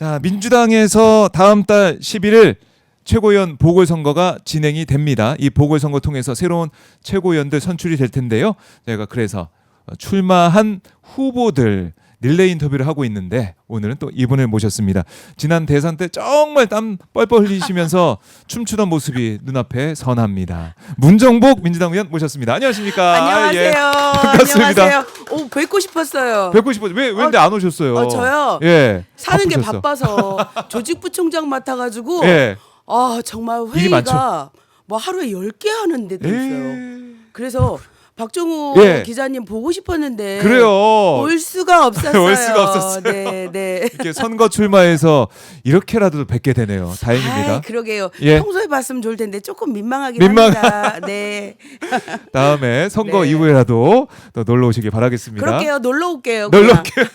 자, 민주당에서 다음 달 11일 최고위원 보궐선거가 진행이 됩니다. 이 보궐선거 통해서 새로운 최고위원들 선출이 될 텐데요. 제가 그래서 출마한 후보들 릴레이 인터뷰를 하고 있는데 오늘은 또 이분을 모셨습니다. 지난 대선 때 정말 땀 뻘뻘 흘리시면서 춤추던 모습이 눈앞에 선합니다. 문정복 민주당 의원 모셨습니다. 안녕하십니까? 안녕하세요. 예. 반갑습니다. 안녕하세요. 오, 뵙고 싶었어요. 뵙고 싶어요. 왜 근데 안 오셨어요? 저요? 예. 사는 게 바쁘셨어. 바빠서 조직부총장 맡아가지고 예. 정말 일이 많죠? 회의가 뭐 하루에 10개 하는 데도 있어요. 그래서 박정우 예. 기자님 보고 싶었는데 그래요. 올 수가 없었어요. 올 수가 없었어요. 네, 네. 이렇게 선거 출마해서 이렇게라도 뵙게 되네요. 다행입니다. 아이, 그러게요. 예. 평소에 봤으면 좋을 텐데 조금 민망하긴 민망- 합니다. 네. 다음에 선거 네. 이후에라도 또 놀러 오시길 바라겠습니다. 그럴게요. 놀러 올게요. 놀러 그냥. 올게요.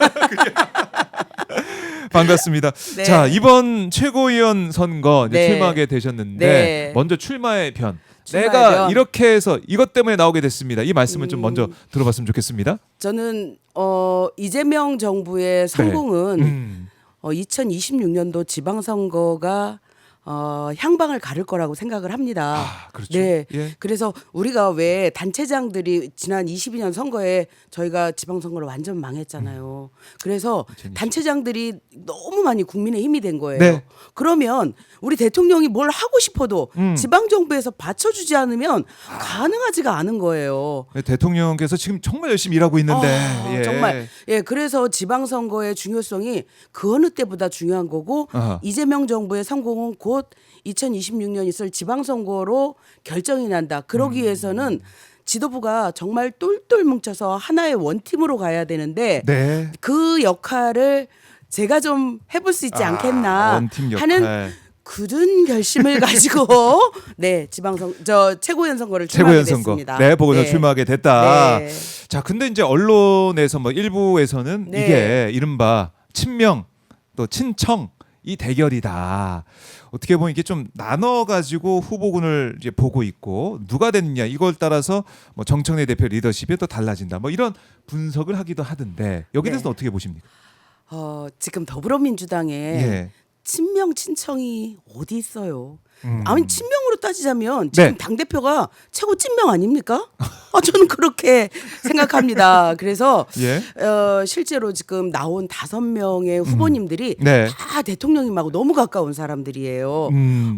반갑습니다. 네. 자, 이번 최고위원 선거 이제 네. 출마하게 되셨는데 네. 먼저 출마의 변. 출마의 내가 변. 이렇게 해서 이것 때문에 나오게 됐습니다. 이 말씀을 좀 먼저 들어봤으면 좋겠습니다. 저는 이재명 정부의 성공은 음. 2026년도 지방선거가 향방을 가를 거라고 생각을 합니다. 아, 그렇죠. 네. 예. 그래서 우리가 왜 단체장들이 지난 22년 선거에 저희가 지방선거를 완전 망했잖아요. 그래서 2020. 단체장들이 너무 많이 국민의 힘이 된 거예요. 네. 그러면 우리 대통령이 뭘 하고 싶어도 지방정부에서 받쳐주지 않으면 가능하지가 않은 거예요. 대통령께서 지금 정말 열심히 일하고 있는데 예. 정말 그래서 지방선거의 중요성이 그 어느 때보다 중요한 거고 아하. 이재명 정부의 성공은 곧 2026년 있을 지방선거로 결정이 난다. 그러기 위해서는 지도부가 정말 똘똘 뭉쳐서 하나의 원팀으로 가야 되는데 네. 그 역할을 제가 좀 해볼 수 있지 않겠나 원팀 역할. 하는 굳은 결심을 가지고 최고위원 선거를 최고위원 출마하게 선거. 됐습니다. 네, 보궐선 출마하게 됐다. 네. 자, 근데 이제 언론에서 뭐 일부에서는 네. 이게 이른바 친명 또 친청 이 대결이다. 어떻게 보면 이게 좀 나눠가지고 후보군을 이제 보고 있고 누가 됐느냐 이걸 따라서 뭐 정청래 대표 리더십이 또 달라진다. 뭐 이런 분석을 하기도 하던데 여기 대해서 네. 어떻게 보십니까? 지금 더불어민주당에 예. 친명 친청이 어디 있어요? 음. 아니 친명으로 따지자면 지금 네. 당 대표가 최고 친명 아닙니까? 저는 그렇게 생각합니다. 그래서 예. 실제로 지금 나온 5명의 후보님들이 네. 다 대통령님하고 너무 가까운 사람들이에요. 음.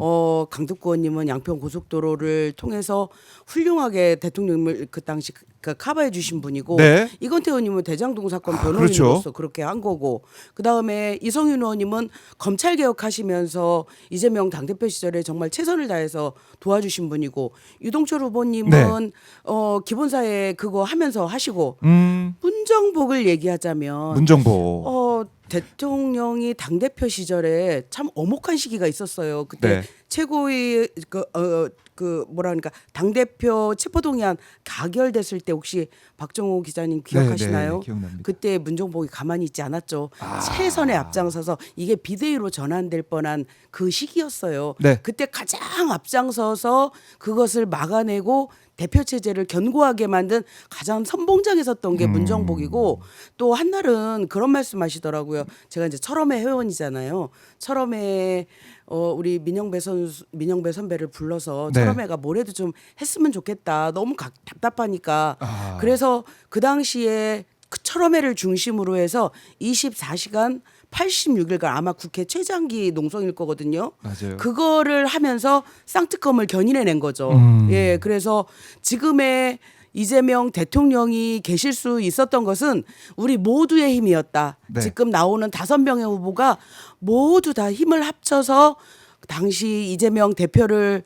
강덕구 의원님은 양평 고속도로를 통해서 훌륭하게 대통령을 그 당시 커버해 주신 분이고 네. 이건태 의원님은 대장동 사건 아, 변호인으로서 그렇죠. 그렇게 한 거고 그다음에 이성윤 의원님은 검찰 개혁하시면서 이재명 당대표 시절에 정말 최선을 다해서 도와주신 분이고 유동철 후보님은 네. 기본사회 그거 하면서 하시고 문정복을 얘기하자면 문정보. 대통령이 당대표 시절에 참 엄혹한 시기가 있었어요. 그때 네. 최고위 뭐라니까 당대표 체포동의안 가결됐을 때 혹시 박정호 기자님 기억하시나요? 네, 기억납니다. 그때 문정복이 가만히 있지 않았죠. 최선의 앞장서서 이게 비대위로 전환될 뻔한 그 시기였어요. 네. 그때 가장 앞장서서 그것을 막아내고 대표 체제를 견고하게 만든 가장 선봉장에 섰던 게 문정복이고 또 한날은 그런 말씀하시더라고요. 제가 이제 철험회 회원이잖아요. 철험회 우리 민영배 선배를 불러서 네. 철험회가 뭐래도 좀 했으면 좋겠다. 너무 답답하니까. 아. 그래서 그 당시에 그 철험회를 중심으로 해서 24시간 86일간 아마 국회 최장기 농성일 거거든요. 맞아요. 그거를 하면서 쌍특검을 견인해낸 거죠. 예, 그래서 지금의 이재명 대통령이 계실 수 있었던 것은 우리 모두의 힘이었다. 네. 지금 나오는 5명의 후보가 모두 다 힘을 합쳐서 당시 이재명 대표를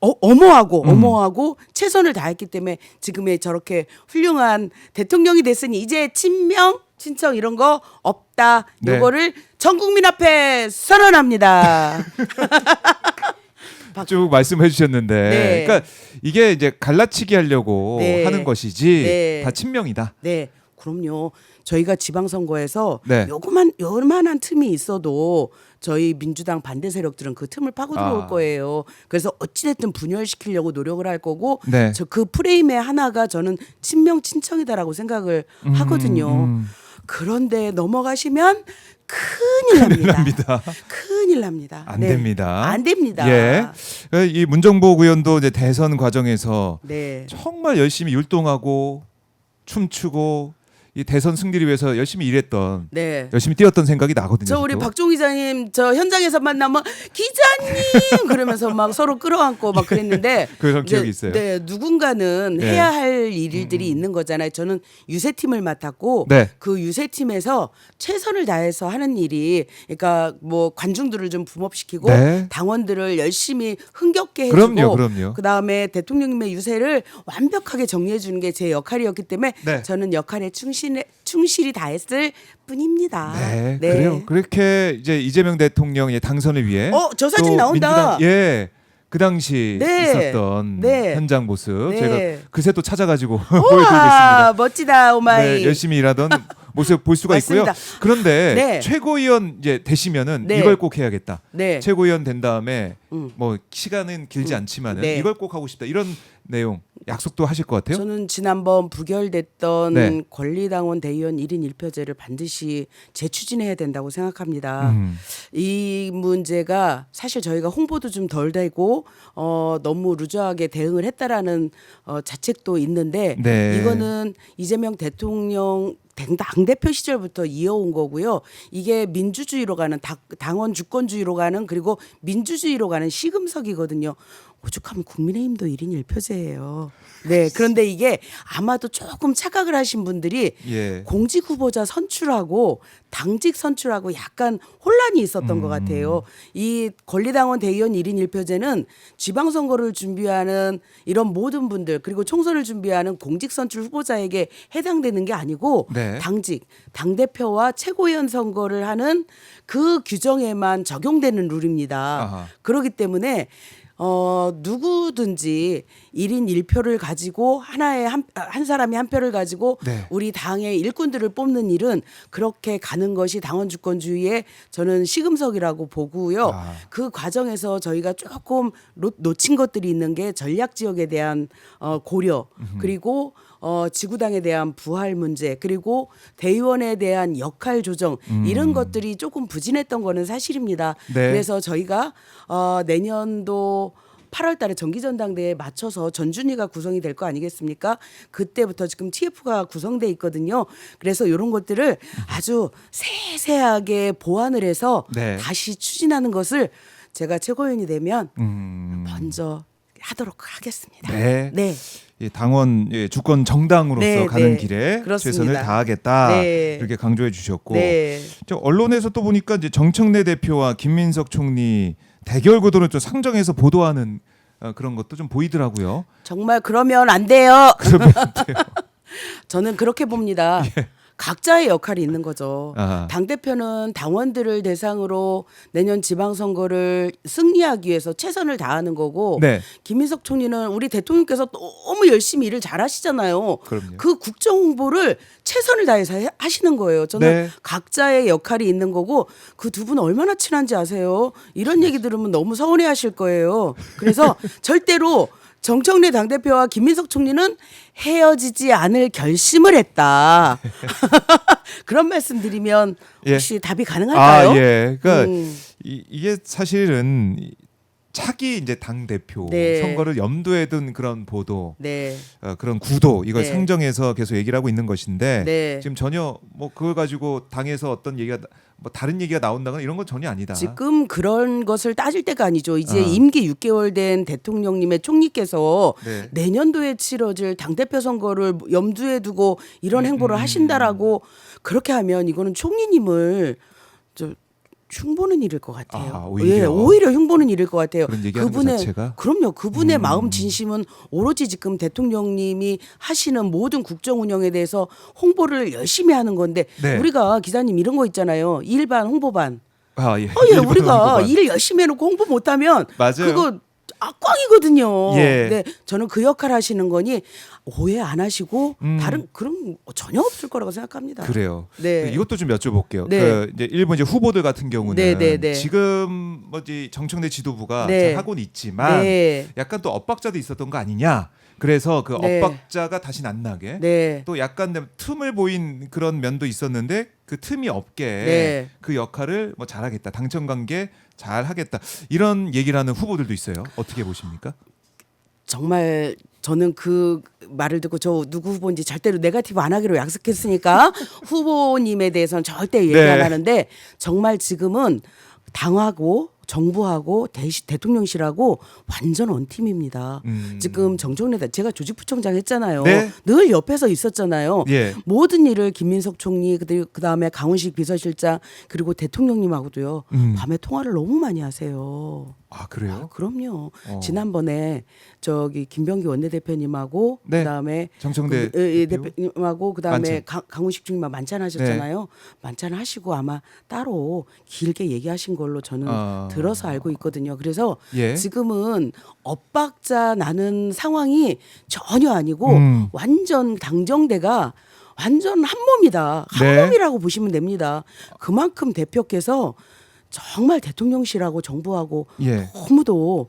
엄호하고 최선을 다했기 때문에 지금의 저렇게 훌륭한 대통령이 됐으니 이제 친명 친청 이런 거 없다. 네. 요거를 전 국민 앞에 선언합니다. 쭉 말씀해 주셨는데 네. 그러니까 이게 이제 갈라치기 하려고 네. 하는 것이지 네. 다 친명이다. 네, 그럼요. 저희가 지방선거에서 네. 요만한 틈이 있어도 저희 민주당 반대 세력들은 그 틈을 파고 들어올 거예요. 그래서 어찌됐든 분열시키려고 노력을 할 거고 네. 저 그 프레임의 하나가 저는 친명 친청이다라고 생각을 하거든요. 그런데 넘어가시면 큰일 납니다. 납니다. 큰일 납니다. 안 됩니다. 안 됩니다. 예. 이 문정복 의원도 이제 대선 과정에서 네. 정말 열심히 율동하고 춤추고 이 대선 승리를 위해서 열심히 일했던 네. 열심히 뛰었던 생각이 나거든요. 저 우리 저도. 박종 기자님 저 현장에서 만나면 기자님 그러면서 막 서로 끌어안고 막 그랬는데 그런 이제, 기억이 있어요. 네, 누군가는 네. 해야 할 일들이 있는 거잖아요. 저는 유세팀을 맡았고 네. 그 유세팀에서 최선을 다해서 하는 일이 그러니까 뭐 관중들을 좀 붐업시키고 네. 당원들을 열심히 흥겹게 해주고 그럼요. 그다음에 대통령님의 유세를 완벽하게 정리해 주는 게 제 역할이었기 때문에 네. 저는 역할에 충실히 다했을 뿐입니다. 네, 그래요. 그렇게 이제 이재명 대통령의 당선을 위해 저 사진 또 나온다. 민주당, 예. 그 당시 네. 있었던 네. 현장 모습 네. 제가 그새 또 찾아가지고 우와, 보여드리겠습니다. 멋지다, 오마이. 네, 열심히 일하던 모습 볼 수가 맞습니다. 있고요. 그런데 네. 최고위원 이제 되시면은 네. 이걸 꼭 해야겠다. 네. 최고위원 된 다음에 음. 뭐 시간은 길지 않지만은 네. 이걸 꼭 하고 싶다. 이런 내용 약속도 하실 것 같아요. 저는 지난번 부결됐던 네. 권리당원 대의원 1인 1표제를 반드시 재추진해야 된다고 생각합니다. 음. 이 문제가 사실 저희가 홍보도 좀 덜 되고 너무 루즈하게 대응을 했다라는 자책도 있는데 네. 이거는 이재명 대통령 당대표 시절부터 이어온 거고요. 이게 민주주의로 가는 당원 주권주의로 가는 그리고 민주주의로 가는 시금석이거든요. 오죽하면 국민의힘도 1인 1표제예요. 네. 그런데 이게 아마도 조금 착각을 하신 분들이 예. 공직 후보자 선출하고 당직 선출하고 약간 혼란이 있었던 것 같아요. 이 권리당원 대의원 1인 1표제는 지방선거를 준비하는 이런 모든 분들 그리고 총선을 준비하는 공직 선출 후보자에게 해당되는 게 아니고 네. 당직, 당대표와 최고위원 선거를 하는 그 규정에만 적용되는 룰입니다. 아하. 그렇기 때문에 누구든지 1인 1표를 가지고 한 사람이 한 표를 가지고 네. 우리 당의 일꾼들을 뽑는 일은 그렇게 가는 것이 당원 주권주의의 저는 시금석이라고 보고요. 아. 그 과정에서 저희가 조금 놓친 것들이 있는 게 전략 지역에 대한 고려 그리고 지구당에 대한 부활 문제 그리고 대의원에 대한 역할 조정 이런 것들이 조금 부진했던 거는 사실입니다. 네. 그래서 저희가 내년도 8월 달에 정기전당대회에 맞춰서 전준위가 구성이 될 거 아니겠습니까? 그때부터 지금 TF가 구성돼 있거든요. 그래서 이런 것들을 아주 세세하게 보완을 해서 네. 다시 추진하는 것을 제가 최고위원이 되면 먼저 하도록 하겠습니다. 네. 네. 이 당원 주권 정당으로서 네, 가는 네. 길에 그렇습니다. 최선을 다하겠다 네. 이렇게 강조해 주셨고 네. 저 언론에서 또 보니까 이제 정청래 대표와 김민석 총리 대결 구도를 좀 상정해서 보도하는 그런 것도 좀 보이더라고요. 정말 그러면 안 돼요. 그러면 안 돼요. 저는 그렇게 봅니다. 각자의 역할이 있는 거죠. 아하. 당대표는 당원들을 대상으로 내년 지방선거를 승리하기 위해서 최선을 다하는 거고 네. 김민석 총리는 우리 대통령께서 너무 열심히 일을 잘하시잖아요. 그럼요. 그 국정 홍보를 최선을 다해서 하시는 거예요. 저는 네. 각자의 역할이 있는 거고 그 두 분 얼마나 친한지 아세요? 이런 얘기 들으면 너무 서운해하실 거예요. 그래서 절대로 정청래 당대표와 김민석 총리는 헤어지지 않을 결심을 했다. 그런 말씀 드리면 혹시 답이 가능할까요? 예. 그러니까 음. 이게 사실은 차기 이제 당 대표 네. 선거를 염두에 둔 그런 보도, 네. 그런 구도 이걸 네. 상정해서 계속 얘기를 하고 있는 것인데 네. 지금 전혀 뭐 그걸 가지고 당에서 어떤 얘기가 뭐 다른 얘기가 나온다거나 이런 건 전혀 아니다. 지금 그런 것을 따질 때가 아니죠. 이제 아. 임기 6개월 된 대통령님의 총리께서 네. 내년도에 치러질 당대표 선거를 염두에 두고 이런 행보를 하신다라고 그렇게 하면 이거는 총리님을 흉보는 일일 것 같아요. 아, 오히려. 예, 오히려 흉보는 일일 것 같아요. 그런 얘기하는 것 자체가? 그럼요. 그분의 마음 진심은 오로지 지금 대통령님이 하시는 모든 국정 운영에 대해서 홍보를 열심히 하는 건데 네. 우리가 기자님 이런 거 있잖아요. 일반 홍보반. 아, 예. 예, 일본 우리가 홍보관. 일을 열심히 해놓고 홍보 못하면 맞아요. 그거 꽝이거든요. 예. 네, 저는 그 역할 하시는 거니 오해 안 하시고 다른 그런 전혀 없을 거라고 생각합니다. 그래요. 네. 이것도 좀 여쭤볼게요. 네. 그 이제 일본 이제 후보들 같은 경우는 네. 지금 뭐지 정청래 지도부가 네. 잘 하고는 있지만 네. 약간 또 엇박자도 있었던 거 아니냐. 그래서 그 네. 엇박자가 다시 안 나게 네. 또 약간 틈을 보인 그런 면도 있었는데 그 틈이 없게 네. 그 역할을 뭐 잘하겠다, 당첨 관계 잘하겠다 이런 얘기를 하는 후보들도 있어요. 어떻게 보십니까? 정말 저는 그 말을 듣고 저 누구 후보인지 절대로 네거티브 안 하기로 약속했으니까 후보님에 대해서는 절대 얘기 안 네. 하는데 정말 지금은 당하고 정부하고 대통령실하고 완전 원팀입니다. 지금 정청래 제가 조직부총장 했잖아요. 네. 늘 옆에서 있었잖아요. 예. 모든 일을 김민석 총리 그다음에 강훈식 비서실장 그리고 대통령님하고도요. 밤에 통화를 너무 많이 하세요. 아 그래요? 그럼요. 지난번에 저기 김병기 원내대표님하고 네. 그다음에 정청래 대표? 대표님하고 그다음에 만찬. 강훈식 중님만 만찬하셨잖아요. 만찬하시고 아마 따로 길게 얘기하신 걸로 저는 들어서 알고 있거든요. 그래서 예. 지금은 엇박자 나는 상황이 전혀 아니고 완전 당정대가 완전 한 몸이다. 한 네. 몸이라고 보시면 됩니다. 그만큼 대표께서 정말 대통령실하고 정부하고 예. 너무도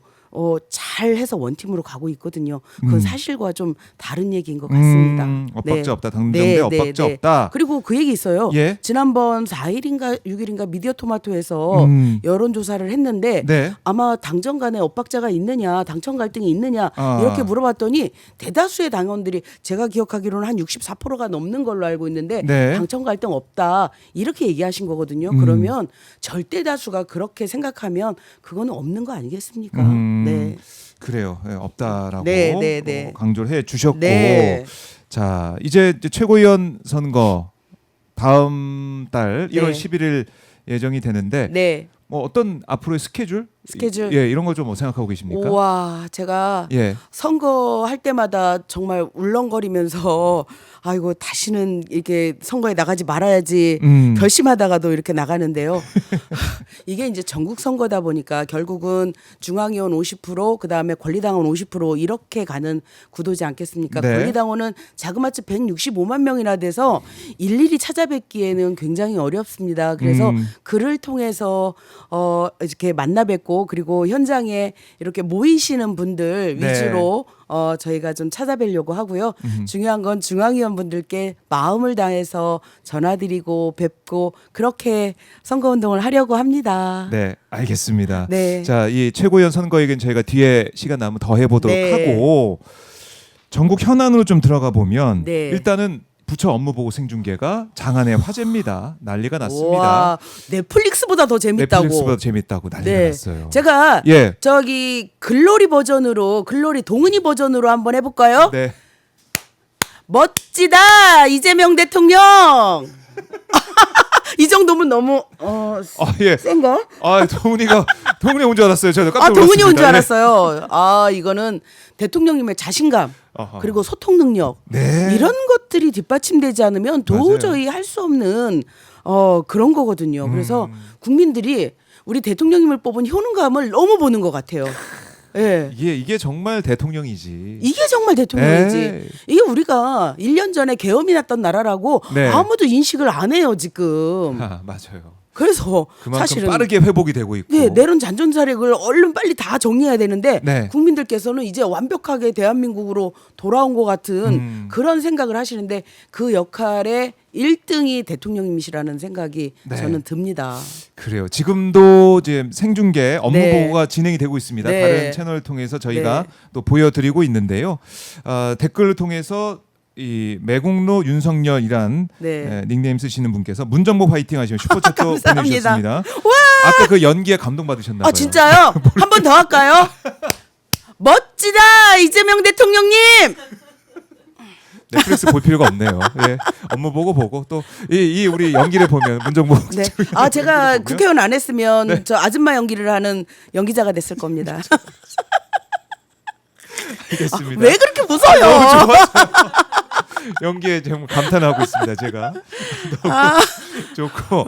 잘해서 원팀으로 가고 있거든요. 그건 사실과 좀 다른 얘기인 것 같습니다. 엇박자 없다. 당정대 엇박자 없다. 그리고 그 얘기 있어요. 예. 지난번 4일인가 6일인가 미디어 토마토에서 여론조사를 했는데 네. 아마 당정 간에 엇박자가 있느냐 당청 갈등이 있느냐 아. 이렇게 물어봤더니 대다수의 당원들이 제가 기억하기로는 한 64%가 넘는 걸로 알고 있는데 네. 당청 갈등 없다 이렇게 얘기하신 거거든요. 그러면 절대 다수가 그렇게 생각하면 그거는 없는 거 아니겠습니까? 네. 그래요. 예, 없다라고 네, 네, 네. 강조를 해 주셨고 네. 자 이제 최고위원 선거 다음 달 1월 네. 11일 예정이 되는데 네. 뭐 어떤 앞으로의 스케줄 예 이런 거 좀 생각하고 계십니까? 우와, 제가 예. 선거 할 때마다 정말 울렁거리면서 아이고 다시는 이렇게 선거에 나가지 말아야지 결심하다가도 이렇게 나가는데요. 이게 이제 전국 선거다 보니까 결국은 중앙위원 50% 그다음에 권리당원 50% 이렇게 가는 구도지 않겠습니까? 네. 권리당원은 자그마치 165만 명이나 돼서 일일이 찾아뵙기에는 굉장히 어렵습니다. 그래서 글을 통해서 이렇게 만나 뵙고 그리고 현장에 이렇게 모이시는 분들 네. 위주로 저희가 좀 찾아뵈려고 하고요. 중요한 건 중앙위원분들께 마음을 다해서 전화드리고 뵙고 그렇게 선거운동을 하려고 합니다. 네, 알겠습니다. 네. 자, 이 최고위원 선거 얘기는 저희가 뒤에 시간 나면 더 해보도록 네. 하고 전국 현안으로 좀 들어가 보면 네. 일단은 부처 업무 보고 생중계가 장안의 화제입니다. 난리가 났습니다. 와, 넷플릭스보다 더 재밌다고. 넷플릭스보다 재밌다고 난리가 네. 났어요. 제가 예. 저기 글로리 버전으로 글로리 동은이 버전으로 한번 해볼까요? 네. 멋지다 이재명 대통령. 이 정도면 너무 예. 센가? 동훈이 온 줄 알았어요. 저도 깜짝 놀랐습니다. 동은이 온 줄 네. 알았어요. 이거는 대통령님의 자신감 어허. 그리고 소통 능력 네. 이런 것들이 뒷받침되지 않으면 도저히 할 수 없는 그런 거거든요. 그래서 국민들이 우리 대통령님을 뽑은 효능감을 너무 보는 것 같아요. 예. 이게 정말 대통령이지. 이게 정말 대통령이지. 에이. 이게 우리가 1년 전에 계엄이 났던 나라라고 네. 아무도 인식을 안 해요, 지금. 맞아요. 그래서 그만큼 사실은 빠르게 회복이 되고 있고. 네, 내론 잔존자력을 얼른 빨리 다 정리해야 되는데 네. 국민들께서는 이제 완벽하게 대한민국으로 돌아온 것 같은 그런 생각을 하시는데 그 역할의 1등이 대통령님이시라는 생각이 네. 저는 듭니다. 그래요. 지금도 지금 생중계 업무 네. 보고가 진행이 되고 있습니다. 네. 다른 채널을 통해서 저희가 네. 또 보여드리고 있는데요. 댓글을 통해서 이 매국노 윤석열이란 네. 닉네임 쓰시는 분께서 문정보 화이팅 하시면 슈퍼챗도 감사합니다. 보내주셨습니다. 아까 그 연기에 감동 받으셨나 봐요. 진짜요? 한 번 더 할까요? 멋지다 이재명 대통령님. 넷플릭스 볼 필요가 없네요. 예. 업무 보고 또 이 우리 연기를 보면 문정보 네. 연기를 제가 보면 국회의원 안 했으면 네. 저 아줌마 연기를 하는 연기자가 됐을 겁니다. 알겠습니다. 왜 그렇게 너무 무서워요? 좋았어요. 연기에 정말 감탄하고 있습니다. 제가 너무 좋고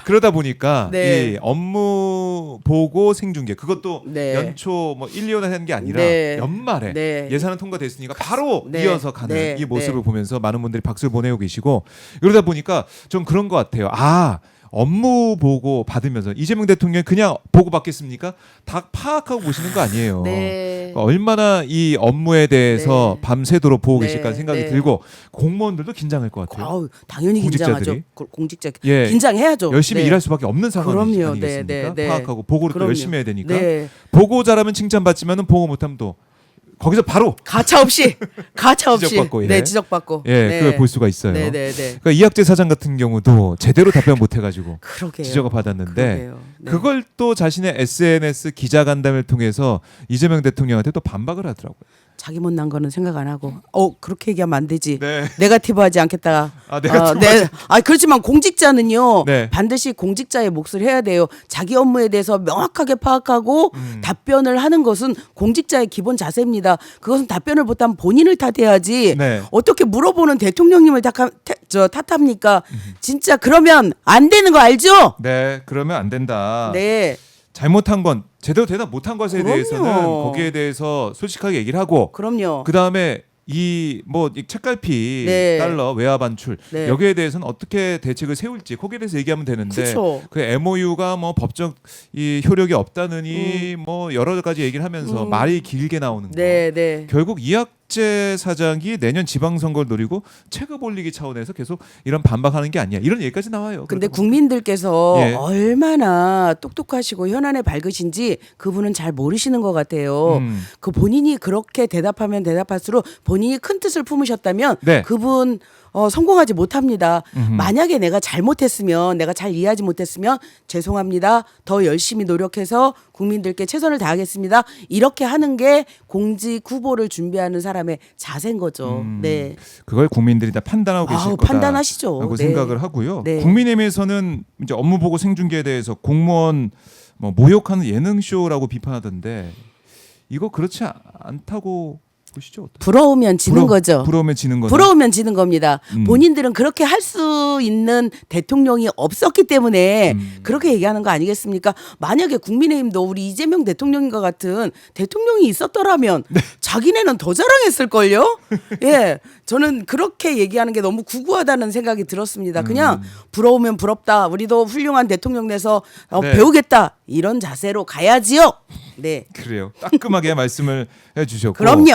그러다 보니까 네. 이 업무 보고 생중계 그것도 네. 연초 뭐 1, 2년 하는 게 아니라 네. 연말에 네. 예산은 통과됐으니까 바로 네. 이어서 가는 네. 이 모습을 네. 보면서 많은 분들이 박수를 보내고 계시고 그러다 보니까 좀 그런 것 같아요. 업무 보고 받으면서 이재명 대통령이 그냥 보고 받겠습니까? 다 파악하고 보시는 거 아니에요. 네. 얼마나 이 업무에 대해서 네. 밤새도록 보고 네. 계실까 생각이 네. 들고 공무원들도 긴장할 것 같아요. 아우, 당연히 공직자들이. 긴장하죠. 공직자 예. 긴장해야죠. 열심히 네. 일할 수밖에 없는 상황이 그럼요. 아니겠습니까? 네, 네, 네. 파악하고 보고를 또 그럼요. 열심히 해야 되니까. 네. 보고 잘하면 칭찬받지만은 보고 못하면 또 거기서 바로 가차 없이 지적받고, 예. 네, 지적받고. 예, 네. 그걸 볼 수가 있어요. 네, 네, 네. 그러니까 이학재 사장 같은 경우도 제대로 답변 못 해가지고 그러게요. 지적을 받았는데 그러게요. 네. 그걸 또 자신의 SNS 기자간담회를 통해서 이재명 대통령한테 또 반박을 하더라고요. 자기 못난 거는 생각 안 하고 그렇게 얘기하면 안 되지. 네. 네거티브하지 않겠다. 네거티브하지 네. 그렇지만 공직자는요. 네. 반드시 공직자의 몫을 해야 돼요. 자기 업무에 대해서 명확하게 파악하고 답변을 하는 것은 공직자의 기본 자세입니다. 그것은 답변을 못하면 본인을 탓해야지. 네. 어떻게 물어보는 대통령님을 탓합니까? 진짜 그러면 안 되는 거 알죠? 네, 그러면 안 된다. 네. 잘못한 건 제대로 대답 못한 것에 그럼요. 대해서는 거기에 대해서 솔직하게 얘기를 하고 그럼요. 그 다음에 이 책갈피 네. 달러 외화 반출 네. 여기에 대해서는 어떻게 대책을 세울지 거기에 대해서 얘기하면 되는데 그쵸. 그 MOU가 뭐 법적 이 효력이 없다느니 뭐 여러 가지 얘기를 하면서 말이 길게 나오는 거. 네, 네. 결국 이학재 사장이 내년 지방선거를 노리고 체급 올리기 차원에서 계속 이런 반박하는 게 아니야 이런 얘기까지 나와요. 근데 그러다 국민들께서 예. 얼마나 똑똑하시고 현안에 밝으신지 그분은 잘 모르시는 것 같아요. 음. 그 본인이 그렇게 대답하면 대답할수록 본인이 큰 뜻을 품으셨다면 네. 그분 성공하지 못합니다. 만약에 내가 잘못했으면 내가 잘 이해하지 못했으면 죄송합니다. 더 열심히 노력해서 국민들께 최선을 다하겠습니다. 이렇게 하는 게 공직 후보를 준비하는 사람의 자세인 거죠. 네. 그걸 국민들이 다 판단하고 계실 아우, 거다. 판단하시죠. 라고 네. 생각을 하고요. 네. 국민의힘에서는 이제 업무 보고 생중계에 대해서 공무원 뭐 모욕하는 예능 쇼라고 비판하던데 이거 그렇지 않다고 보시죠? 어떠세요? 부러우면 지는 거죠. 부러우면 지는 거다. 부러우면 지는 겁니다. 본인들은 그렇게 할 수 있는 대통령이 없었기 때문에 그렇게 얘기하는 거 아니겠습니까? 만약에 국민의힘도 우리 이재명 대통령과 같은 대통령이 있었더라면 네. 자기네는 더 자랑했을걸요? 예. 저는 그렇게 얘기하는 게 너무 구구하다는 생각이 들었습니다. 그냥 부러우면 부럽다. 우리도 훌륭한 대통령 내서 네. 배우겠다. 이런 자세로 가야지요. 네. 그래요. 따끔하게 말씀을 해주셨고. 그럼요.